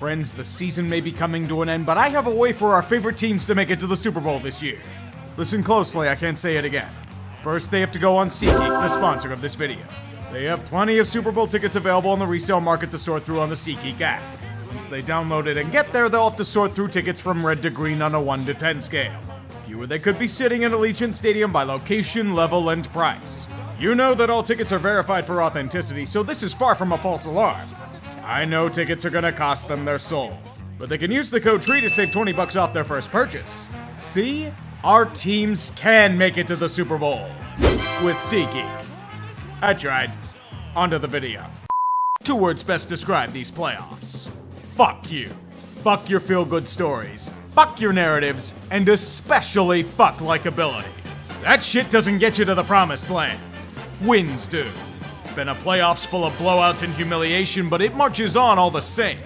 Friends, the season may be coming to an end, but I have a way for our favorite teams to make it to the Super Bowl this year. Listen closely, I can't say it again. First, they have to go on SeatGeek, the sponsor of this video. They have plenty of Super Bowl tickets available on the resale market to sort through on the SeatGeek app. Once they download it and get there, they'll have to sort through tickets from red to green on a 1 to 10 scale. Fewer they could be sitting in Allegiant Stadium by location, level, and price. You know that all tickets are verified for authenticity, so this is far from a false alarm. I know tickets are gonna cost them their soul, but they can use the code TREE to save $20 off their first purchase. See? Our teams can make it to the Super Bowl with SeatGeek. I tried. Onto the video. 2 words best describe these playoffs. Fuck you. Fuck your feel-good stories. Fuck your narratives, and especially fuck likability. That shit doesn't get you to the promised land. Wins do. It's been a playoffs full of blowouts and humiliation, but it marches on all the same.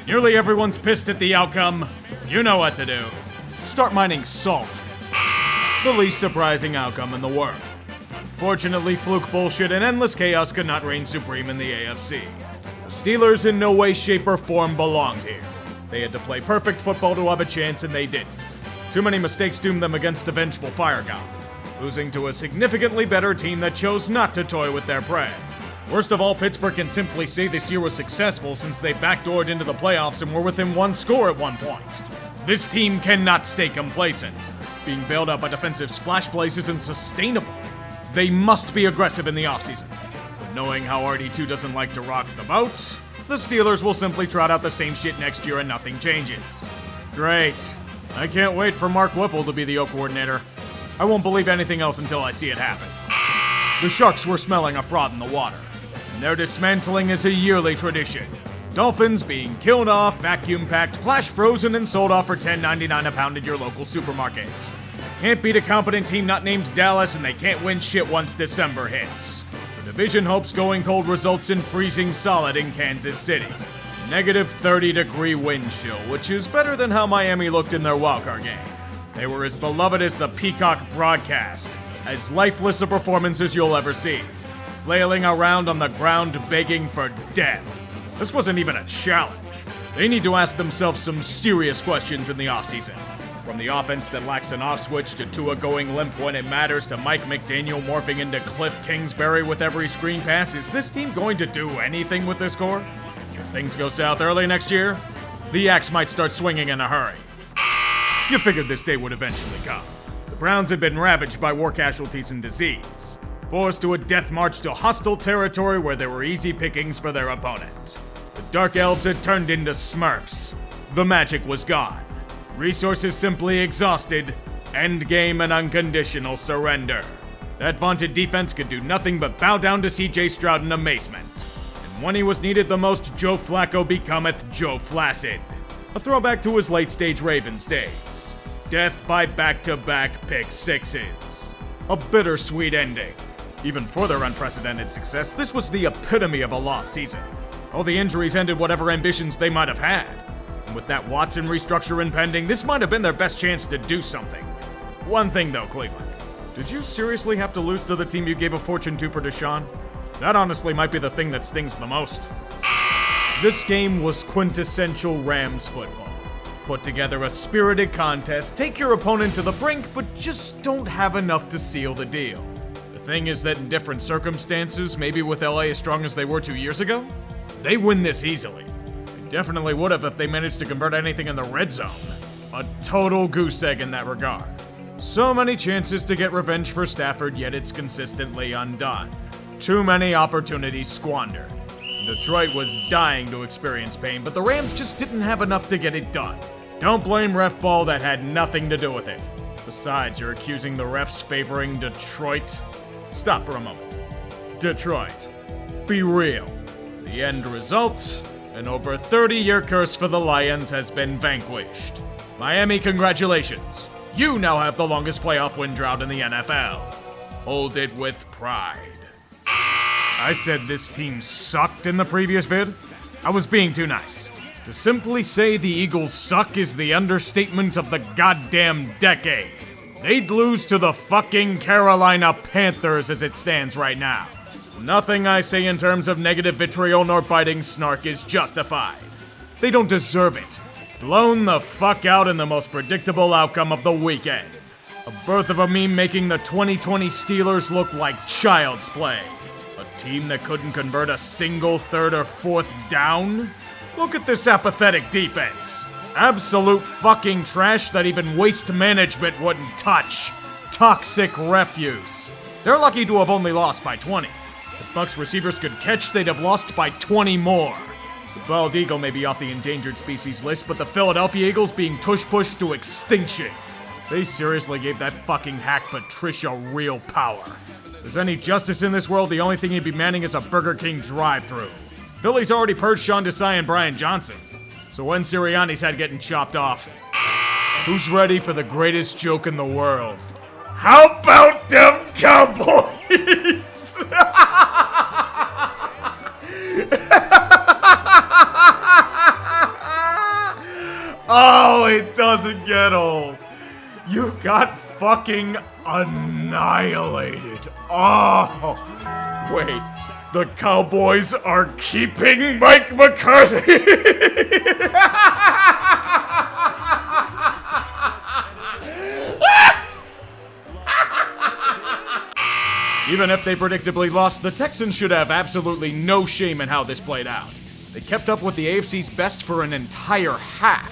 Nearly everyone's pissed at the outcome. You know what to do. Start mining salt. The least surprising outcome in the world. Unfortunately, fluke bullshit and endless chaos could not reign supreme in the AFC. The Steelers in no way, shape, or form belonged here. They had to play perfect football to have a chance, and they didn't. Too many mistakes doomed them against a vengeful fire god, losing to a significantly better team that chose not to toy with their prey. Worst of all, Pittsburgh can simply say this year was successful since they backdoored into the playoffs and were within 1 score at one point. This team cannot stay complacent. Being bailed out by defensive splash plays isn't sustainable. They must be aggressive in the offseason. But knowing how RD2 doesn't like to rock the boat, the Steelers will simply trot out the same shit next year and nothing changes. Great. I can't wait for Mark Whipple to be the O coordinator. I won't believe anything else until I see it happen. The Sharks were smelling a fraud in the water, and their dismantling is a yearly tradition. Dolphins being killed off, vacuum-packed, flash-frozen, and sold off for $10.99 a pound at your local supermarket. Can't beat a competent team not named Dallas, and they can't win shit once December hits. The division hopes going cold results in freezing solid in Kansas City. Negative 30-degree wind chill, which is better than how Miami looked in their wildcard game. They were as beloved as the Peacock broadcast, as lifeless a performance as you'll ever see, flailing around on the ground begging for death. This wasn't even a challenge. They need to ask themselves some serious questions in the offseason. From the offense that lacks an off switch to Tua going limp when it matters to Mike McDaniel morphing into Cliff Kingsbury with every screen pass, is this team going to do anything with this core? If things go south early next year, the axe might start swinging in a hurry. You figured this day would eventually come. The Browns had been ravaged by war casualties and disease, forced to a death march to hostile territory where there were easy pickings for their opponent. The Dark Elves had turned into Smurfs. The magic was gone. Resources simply exhausted. Endgame and unconditional surrender. That vaunted defense could do nothing but bow down to CJ Stroud in amazement. And when he was needed the most, Joe Flacco becometh Joe Flaccid. A throwback to his late-stage Ravens days. Death by back-to-back pick sixes. A bittersweet ending. Even for their unprecedented success, this was the epitome of a lost season. All the injuries ended whatever ambitions they might have had. And with that Watson restructure impending, this might have been their best chance to do something. One thing though, Cleveland. Did you seriously have to lose to the team you gave a fortune to for Deshaun? That honestly might be the thing that stings the most. This game was quintessential Rams football. Put together a spirited contest, take your opponent to the brink, but just don't have enough to seal the deal. The thing is that in different circumstances, maybe with LA as strong as they were 2 years ago, they win this easily. They definitely would have if they managed to convert anything in the red zone. A total goose egg in that regard. So many chances to get revenge for Stafford, yet it's consistently undone. Too many opportunities squandered. Detroit was dying to experience pain, but the Rams just didn't have enough to get it done. Don't blame ref ball, that had nothing to do with it. Besides, you're accusing the refs favoring Detroit? Stop for a moment. Detroit. Be real. The end result? An over 30-year curse for the Lions has been vanquished. Miami, congratulations. You now have the longest playoff win drought in the NFL. Hold it with pride. I said this team sucked in the previous vid. I was being too nice. To simply say the Eagles suck is the understatement of the goddamn decade. They'd lose to the fucking Carolina Panthers as it stands right now. Nothing I say in terms of negative vitriol nor biting snark is justified. They don't deserve it. Blown the fuck out in the most predictable outcome of the weekend. A birth of a meme making the 2020 Steelers look like child's play. A team that couldn't convert a single third or fourth down? Look at this apathetic defense. Absolute fucking trash that even waste management wouldn't touch. Toxic refuse. They're lucky to have only lost by 20. If Bucs receivers could catch, they'd have lost by 20 more. The bald eagle may be off the endangered species list, but the Philadelphia Eagles being tush-pushed to extinction. They seriously gave that fucking hack Patricia real power. If there's any justice in this world, the only thing he'd be manning is a Burger King drive-thru. Philly's already purged Sean Desai and Brian Johnson, so when Sirianni's had getting chopped off, who's ready for the greatest joke in the world? How about them Cowboys? Oh, it doesn't get old. You got fucking annihilated. Oh, wait. The Cowboys are keeping Mike McCarthy. Even if they predictably lost, the Texans should have absolutely no shame in how this played out. They kept up with the AFC's best for an entire half.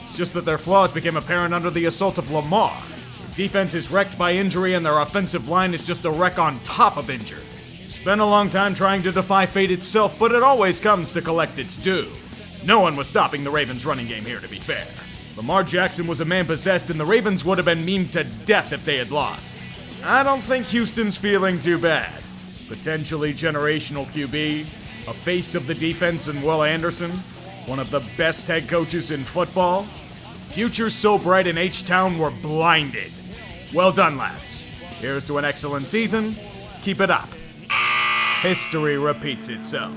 It's just that their flaws became apparent under the assault of Lamar. Their defense is wrecked by injury and their offensive line is just a wreck on top of injured. Spent a long time trying to defy fate itself, but it always comes to collect its due. No one was stopping the Ravens' running game here, to be fair. Lamar Jackson was a man possessed, and the Ravens would have been memed to death if they had lost. I don't think Houston's feeling too bad. Potentially generational QB, a face of the defense in Will Anderson, one of the best head coaches in football. Future so bright in H-Town we're blinded. Well done, lads. Here's to an excellent season. Keep it up. History repeats itself.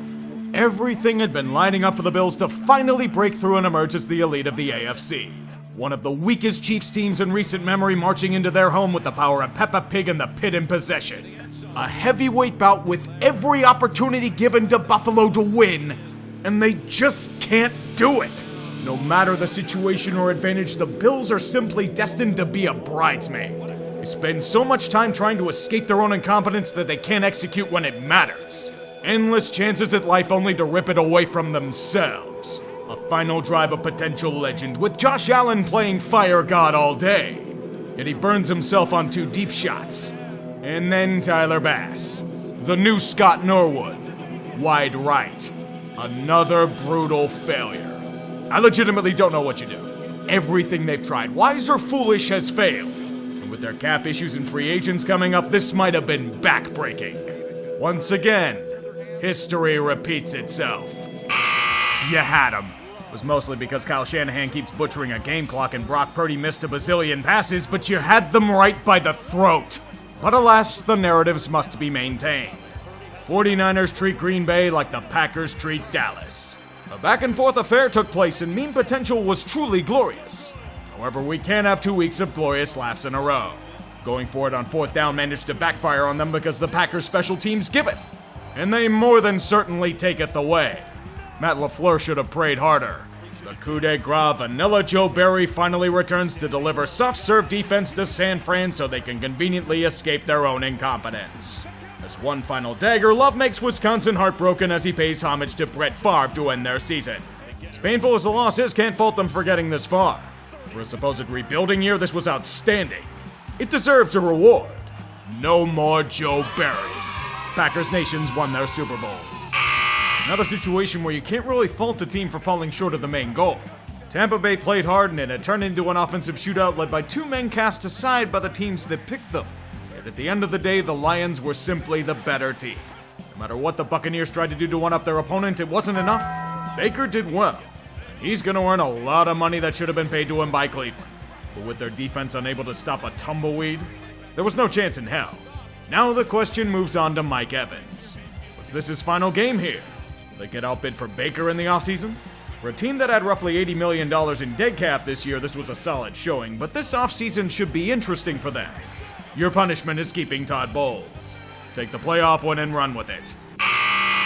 Everything had been lining up for the Bills to finally break through and emerge as the elite of the AFC. One of the weakest Chiefs teams in recent memory marching into their home with the power of Peppa Pig and the pit in possession. A heavyweight bout with every opportunity given to Buffalo to win, and they just can't do it. No matter the situation or advantage, the Bills are simply destined to be a bridesmaid. They spend so much time trying to escape their own incompetence that they can't execute when it matters. Endless chances at life only to rip it away from themselves. A final drive of potential legend with Josh Allen playing fire god all day. Yet he burns himself on 2 deep shots. And then Tyler Bass. The new Scott Norwood. Wide right. Another brutal failure. I legitimately don't know what you do. Everything they've tried, wise or foolish, has failed. And with their cap issues and free agents coming up, this might have been backbreaking. Once again, history repeats itself. You had him. It was mostly because Kyle Shanahan keeps butchering a game clock and Brock Purdy missed a bazillion passes, but you had them right by the throat. But alas, the narratives must be maintained. 49ers treat Green Bay like the Packers treat Dallas. A back-and-forth affair took place and meme potential was truly glorious. However, we can't have 2 weeks of glorious laughs in a row. Going for it on 4th down managed to backfire on them because the Packers special teams giveth, and they more than certainly taketh away. Matt LaFleur should have prayed harder. The coup de grace Vanilla Joe Barry finally returns to deliver soft-serve defense to San Fran so they can conveniently escape their own incompetence. As one final dagger, Love makes Wisconsin heartbroken as he pays homage to Brett Favre to end their season. As painful as the loss is, can't fault them for getting this far. For a supposed rebuilding year, this was outstanding. It deserves a reward. No more Joe Barry. Packers Nations won their Super Bowl. Another situation where you can't really fault a team for falling short of the main goal. Tampa Bay played hard and it had turned into an offensive shootout led by 2 men cast aside by the teams that picked them. Yet at the end of the day, the Lions were simply the better team. No matter what the Buccaneers tried to do to one-up their opponent, it wasn't enough. Baker did well. He's going to earn a lot of money that should have been paid to him by Cleveland. But with their defense unable to stop a tumbleweed, there was no chance in hell. Now the question moves on to Mike Evans. Was this his final game here? Will they get outbid for Baker in the offseason? For a team that had roughly $80 million in dead cap this year, this was a solid showing, but this offseason should be interesting for them. Your punishment is keeping Todd Bowles. Take the playoff win and run with it.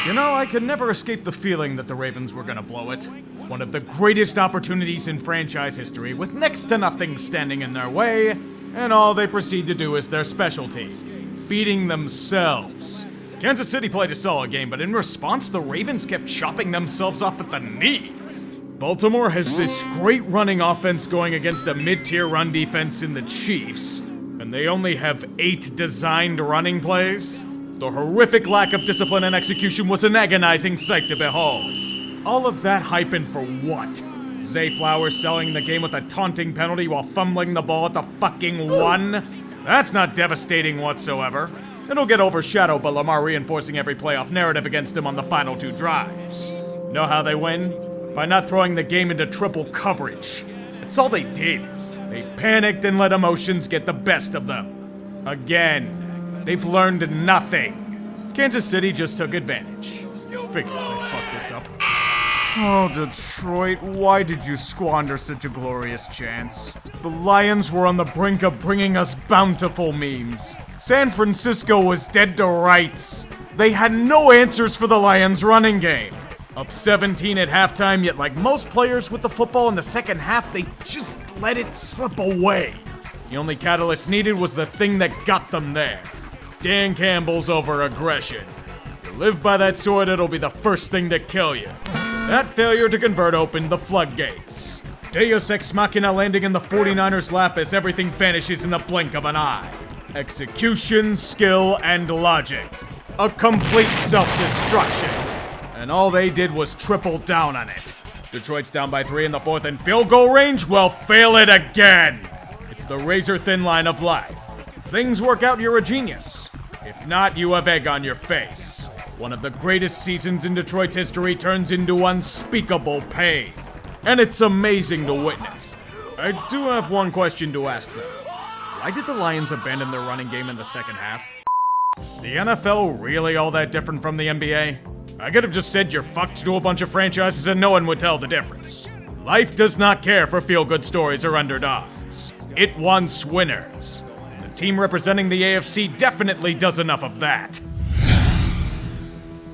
You know, I could never escape the feeling that the Ravens were gonna blow it. One of the greatest opportunities in franchise history, with next to nothing standing in their way, and all they proceed to do is their specialty, beating themselves. Kansas City played a solid game, but in response, the Ravens kept chopping themselves off at the knees. Baltimore has this great running offense going against a mid-tier run defense in the Chiefs, and they only have 8 designed running plays. The horrific lack of discipline and execution was an agonizing sight to behold. All of that hype and for what? Zay Flowers selling the game with a taunting penalty while fumbling the ball at the fucking 1? That's not devastating whatsoever. It'll get overshadowed by Lamar reinforcing every playoff narrative against him on the final 2 drives. Know how they win? By not throwing the game into triple coverage. That's all they did. They panicked and let emotions get the best of them. Again. They've learned nothing. Kansas City just took advantage. Figures they fucked this up. Oh, Detroit, why did you squander such a glorious chance? The Lions were on the brink of bringing us bountiful memes. San Francisco was dead to rights. They had no answers for the Lions' running game. Up 17 at halftime, yet like most players with the football in the second half, they just let it slip away. The only catalyst needed was the thing that got them there. Dan Campbell's over-aggression. You live by that sword, it'll be the first thing to kill you. That failure to convert opened the floodgates. Deus Ex Machina landing in the 49ers' lap as everything vanishes in the blink of an eye. Execution, skill, and logic. A complete self-destruction. And all they did was triple down on it. Detroit's down by 3 in the 4th and field goal range? Well, fail it again. It's the razor-thin line of life. If things work out, you're a genius. If not, you have egg on your face. One of the greatest seasons in Detroit's history turns into unspeakable pain. And it's amazing to witness. I do have one question to ask though. Why did the Lions abandon their running game in the second half? Is the NFL really all that different from the NBA? I could have just said you're fucked to a bunch of franchises and no one would tell the difference. Life does not care for feel-good stories or underdogs. It wants winners. The team representing the AFC definitely does enough of that.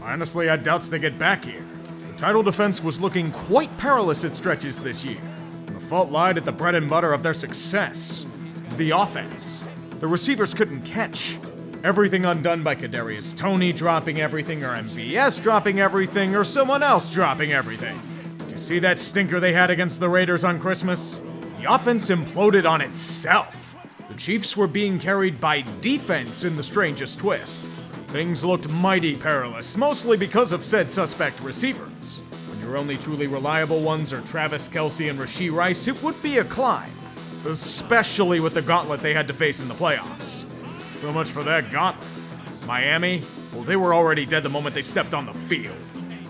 Honestly, I doubt they get back here. The title defense was looking quite perilous at stretches this year. The fault lied at the bread and butter of their success. The offense. The receivers couldn't catch. Everything undone by Kadarius Toney dropping everything, or MVS dropping everything, or someone else dropping everything. Did you see that stinker they had against the Raiders on Christmas? The offense imploded on itself. The Chiefs were being carried by defense in the strangest twist. Things looked mighty perilous, mostly because of said suspect receivers. When your only truly reliable ones are Travis Kelce and Rashee Rice, it would be a climb. Especially with the gauntlet they had to face in the playoffs. So much for that gauntlet. Miami? Well, they were already dead the moment they stepped on the field.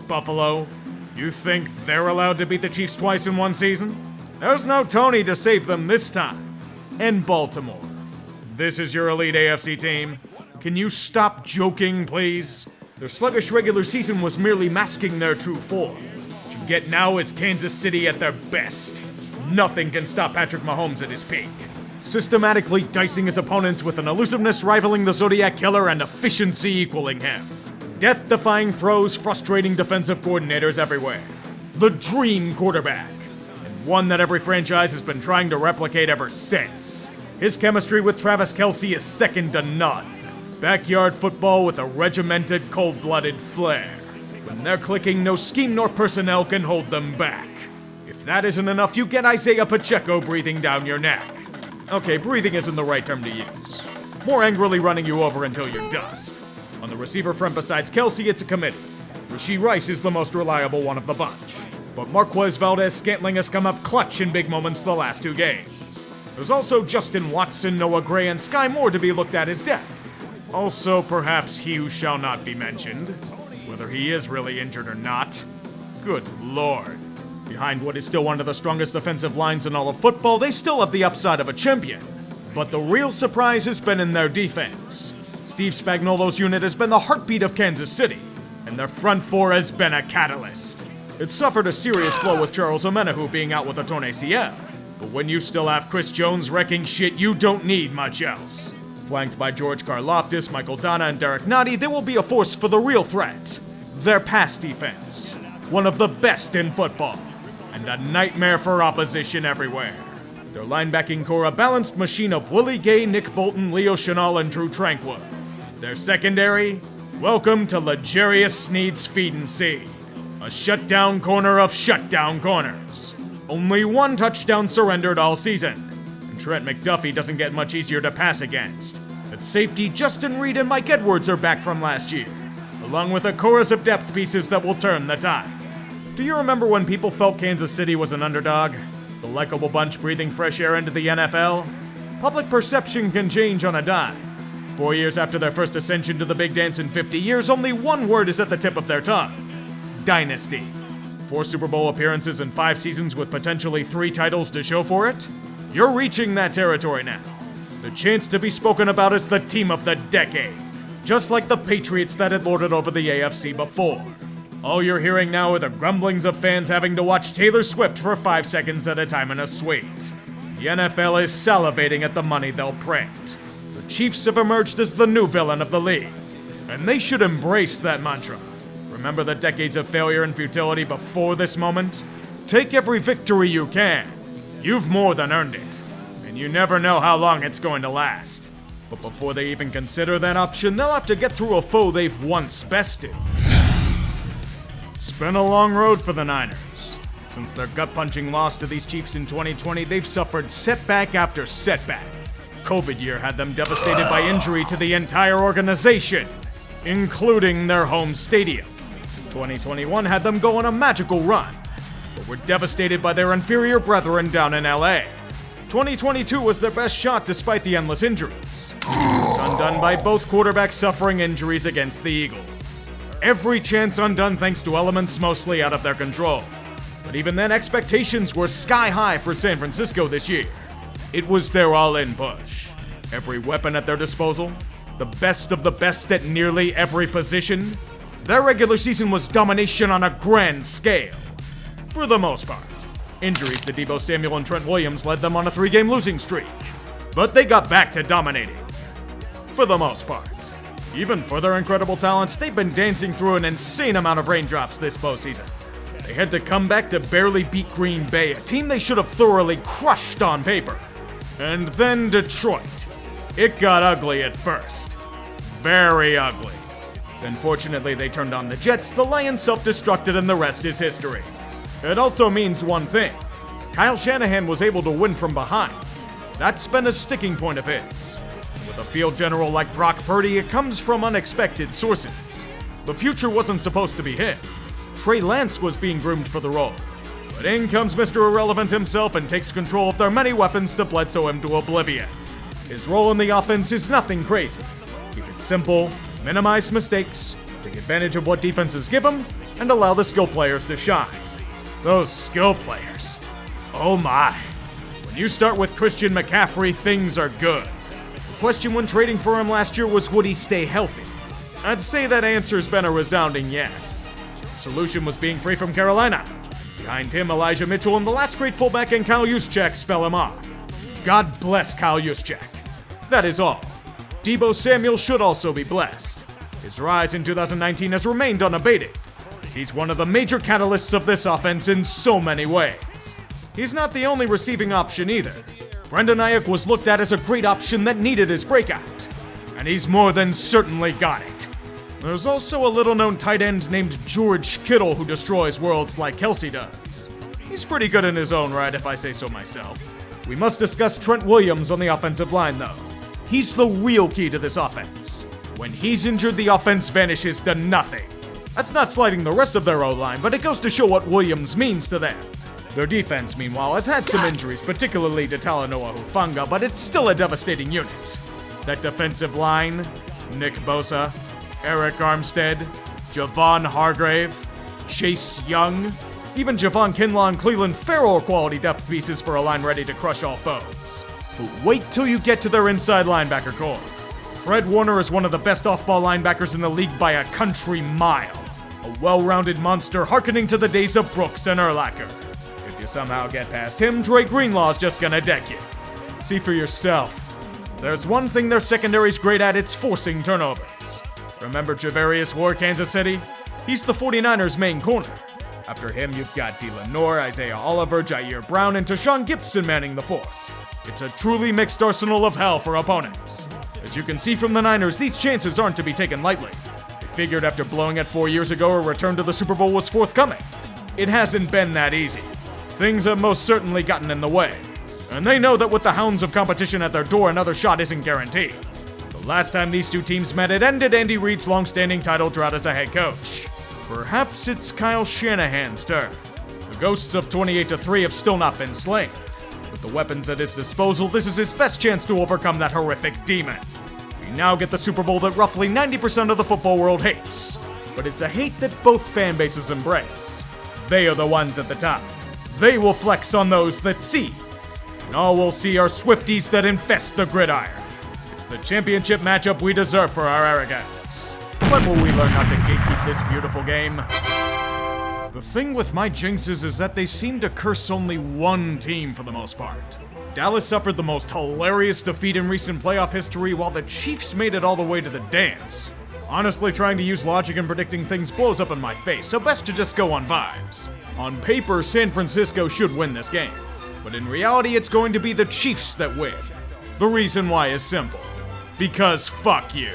Buffalo? You think they're allowed to beat the Chiefs twice in one season? There's no Toney to save them this time. And Baltimore. This is your elite AFC team. Can you stop joking, please? Their sluggish regular season was merely masking their true form. What you get now is Kansas City at their best. Nothing can stop Patrick Mahomes at his peak. Systematically dicing his opponents with an elusiveness rivaling the Zodiac Killer and efficiency equaling him. Death-defying throws frustrating defensive coordinators everywhere. The dream quarterback. And one that every franchise has been trying to replicate ever since. His chemistry with Travis Kelce is second to none. Backyard football with a regimented, cold-blooded flair. When they're clicking, no scheme nor personnel can hold them back. If that isn't enough, you get Isaiah Pacheco breathing down your neck. Okay, breathing isn't the right term to use. More angrily running you over until you're dust. On the receiver front besides Kelce, it's a committee. Rashee Rice is the most reliable one of the bunch. But Marquez Valdez-Scantling has come up clutch in big moments the last 2 games. There's also Justin Watson, Noah Gray, and Sky Moore to be looked at as depth. Also, perhaps he who shall not be mentioned. Whether he is really injured or not. Good lord. Behind what is still one of the strongest defensive lines in all of football, they still have the upside of a champion. But the real surprise has been in their defense. Steve Spagnuolo's unit has been the heartbeat of Kansas City, and their front 4 has been a catalyst. It suffered a serious blow with Charles Omenihu being out with a torn ACL. But when you still have Chris Jones wrecking shit, you don't need much else. Flanked by George Karlaftis, Michael Donna, and Derek Nottie, they will be a force for the real threat. Their pass defense, one of the best in football, and a nightmare for opposition everywhere. Their linebacking core, a balanced machine of Willie Gay, Nick Bolton, Leo Chenal, and Drew Tranquil. Their secondary, welcome to L'Jarius Sneed's Feed and Seed, a shutdown corner of shutdown corners. Only one touchdown surrendered all season, and Trent McDuffie doesn't get much easier to pass against. At safety, Justin Reed and Mike Edwards are back from last year, along with a chorus of depth pieces that will turn the tide. Do you remember when people felt Kansas City was an underdog? The likable bunch breathing fresh air into the NFL? Public perception can change on a dime. 4 years after their first ascension to the big dance in 50 years, only one word is at the tip of their tongue: Dynasty. 4 Super Bowl appearances in 5 seasons with potentially 3 titles to show for it? You're reaching that territory now. The chance to be spoken about as the team of the decade, just like the Patriots that had lorded over the AFC before. All you're hearing now are the grumblings of fans having to watch Taylor Swift for 5 seconds at a time in a suite. The NFL is salivating at the money they'll print. The Chiefs have emerged as the new villain of the league, and they should embrace that mantra. Remember the decades of failure and futility before this moment? Take every victory you can. You've more than earned it, and you never know how long it's going to last. But before they even consider that option, they'll have to get through a foe they've once bested. It's been a long road for the Niners. Since their gut-punching loss to these Chiefs in 2020, they've suffered setback after setback. COVID year had them devastated by injury to the entire organization, including their home stadium. 2021 had them go on a magical run, but were devastated by their inferior brethren down in LA. 2022 was their best shot despite the endless injuries. It was undone by both quarterbacks suffering injuries against the Eagles. Every chance undone thanks to elements mostly out of their control. But even then, expectations were sky high for San Francisco this year. It was their all-in push. Every weapon at their disposal, the best of the best at nearly every position. Their regular season was domination on a grand scale. For the most part. Injuries to Deebo Samuel and Trent Williams led them on a 3-game losing streak. But they got back to dominating. For the most part. Even for their incredible talents, they've been dancing through an insane amount of raindrops this postseason. They had to come back to barely beat Green Bay, a team they should have thoroughly crushed on paper. And then Detroit. It got ugly at first. Very ugly. Then fortunately they turned on the Jets, the Lions self-destructed, and the rest is history. It also means one thing. Kyle Shanahan was able to win from behind. That's been a sticking point of his. With a field general like Brock Purdy, it comes from unexpected sources. The future wasn't supposed to be him. Trey Lance was being groomed for the role. But in comes Mr. Irrelevant himself and takes control of their many weapons to Bledsoe him to oblivion. His role in the offense is nothing crazy. Keep it simple, minimize mistakes, take advantage of what defenses give him, and allow the skill players to shine. Those skill players. Oh my. When you start with Christian McCaffrey, things are good. The question when trading for him last year was, would he stay healthy? I'd say that answer's been a resounding yes. The solution was being free from Carolina. Behind him, Elijah Mitchell and the last great fullback in Kyle Juszczyk spell him off. God bless Kyle Juszczyk. That is all. Deebo Samuel should also be blessed. His rise in 2019 has remained unabated, as he's one of the major catalysts of this offense in so many ways. He's not the only receiving option either. Brendan Ayuk was looked at as a great option that needed his breakout, and he's more than certainly got it. There's also a little-known tight end named George Kittle who destroys worlds like Kelsey does. He's pretty good in his own right, if I say so myself. We must discuss Trent Williams on the offensive line, though. He's the real key to this offense. When he's injured, the offense vanishes to nothing. That's not slighting the rest of their O-line, but it goes to show what Williams means to them. Their defense, meanwhile, has had some injuries, particularly to Talanoa Hufanga, but it's still a devastating unit. That defensive line, Nick Bosa, Eric Armstead, Javon Hargrave, Chase Young, even Javon Kinlaw and Cleveland Farrell are quality depth pieces for a line ready to crush all foes. But wait till you get to their inside linebacker core. Fred Warner is one of the best off-ball linebackers in the league by a country mile. A well-rounded monster hearkening to the days of Brooks and Urlacher. If you somehow get past him, Dre Greenlaw's just gonna deck you. See for yourself. There's one thing their secondary's great at, it's forcing turnovers. Remember Javarius Ward, Kansas City? He's the 49ers' main corner. After him, you've got D. Lenore, Isaiah Oliver, Jair Brown, and Tashawn Gibson manning the fort. It's a truly mixed arsenal of hell for opponents. As you can see from the Niners, these chances aren't to be taken lightly. They figured after blowing it 4 years ago, a return to the Super Bowl was forthcoming. It hasn't been that easy. Things have most certainly gotten in the way. And they know that with the hounds of competition at their door, another shot isn't guaranteed. The last time these two teams met, it ended Andy Reid's long-standing title drought as a head coach. Perhaps it's Kyle Shanahan's turn. The ghosts of 28-3 have still not been slain. With the weapons at his disposal, this is his best chance to overcome that horrific demon. We now get the Super Bowl that roughly 90% of the football world hates. But it's a hate that both fan bases embrace. They are the ones at the top. They will flex on those that see. And all we'll see are Swifties that infest the gridiron. It's the championship matchup we deserve for our arrogance. When will we learn not to gatekeep this beautiful game? The thing with my jinxes is that they seem to curse only one team for the most part. Dallas suffered the most hilarious defeat in recent playoff history, while the Chiefs made it all the way to the dance. Honestly, trying to use logic and predicting things blows up in my face, so best to just go on vibes. On paper, San Francisco should win this game, but in reality, it's going to be the Chiefs that win. The reason why is simple. Because fuck you.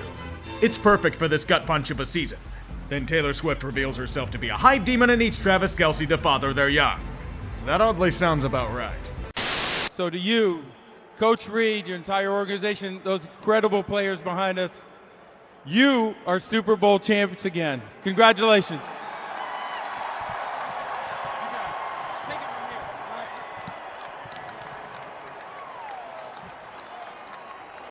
It's perfect for this gut punch of a season. Then Taylor Swift reveals herself to be a hive demon and needs Travis Kelce to father their young. That oddly sounds about right. So to you, Coach Reid, your entire organization, those incredible players behind us, you are Super Bowl champions again. Congratulations.